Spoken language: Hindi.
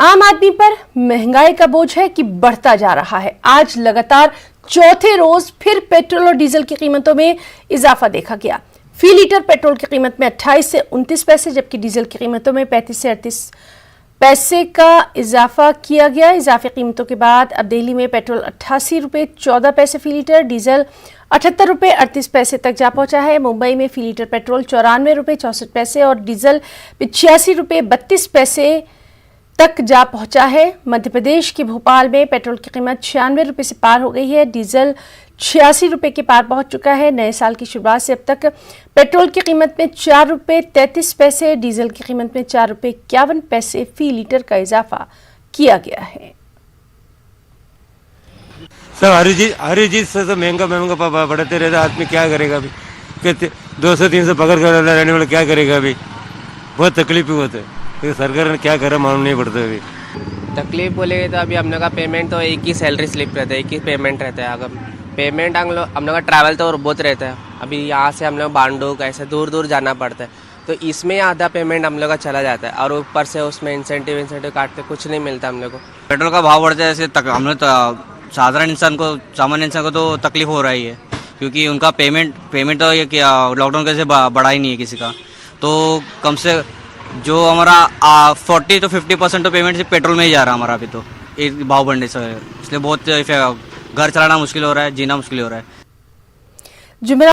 आम आदमी पर महंगाई का बोझ है कि बढ़ता जा रहा है। आज लगातार चौथे रोज फिर पेट्रोल और डीजल की कीमतों में इजाफा देखा गया। फी लीटर पेट्रोल की कीमत में 28 से 29 पैसे जबकि डीजल की कीमतों में 35 से 38 पैसे का इजाफा किया गया। इजाफी कीमतों के बाद अब दिल्ली में पेट्रोल 88 रुपये 14 पैसे फी लीटर, डीजल 78 रुपये 38 पैसे तक जा पहुंचा है। मुंबई में फी लीटर पेट्रोल 94 रुपये 64 पैसे और डीजल 85 रुपये 32 पैसे तक जा पहुंचा है। मध्य प्रदेश के भोपाल में पेट्रोल की कीमत 96 रुपये से पार हो गई है, डीजल 86 रुपये के पार पहुंच चुका है। नए साल की शुरुआत से अब तक पेट्रोल की कीमत में 4 रुपये 33 पैसे, डीजल की कीमत में 4 रुपये 51 पैसे फी लीटर का इजाफा किया गया है। सब हर चीज से तो महंगा बढ़ते रहता, आदमी क्या करेगा अभी? 200-300 पकड़ कर रहने वाला क्या करेगा अभी? बहुत तकलीफ होता है। तो सरकार ने क्या करा मालूम नहीं पड़ता अभी। तकलीफ बोलेंगे तो अभी हम लोग का पेमेंट तो एक ही सैलरी स्लिप रहता है, एक ही पेमेंट रहता है। अगर पेमेंट हम लोग का ट्रैवल तो बहुत रहता है। अभी यहाँ से हम लोग बांडू ऐसे दूर दूर जाना पड़ता है, तो इसमें आधा पेमेंट हम लोग का चला जाता है और ऊपर से उसमें इंसेंटिव काटते कुछ नहीं मिलता हम लोग को। पेट्रोल का भाव बढ़ता है, ऐसे हम लोग सामान्य इंसान को तो तकलीफ हो रही है, क्योंकि उनका पेमेंट तो ये क्या लॉकडाउन कैसे बढ़ा ही नहीं है किसी का। तो कम से जो हमारा 40 to 50% तो पेमेंट सिर्फ पेट्रोल में ही जा रहा है हमारा अभी तो, एक भाव बढ़ने से। इसलिए बहुत घर चलाना मुश्किल हो रहा है, जीना मुश्किल हो रहा है।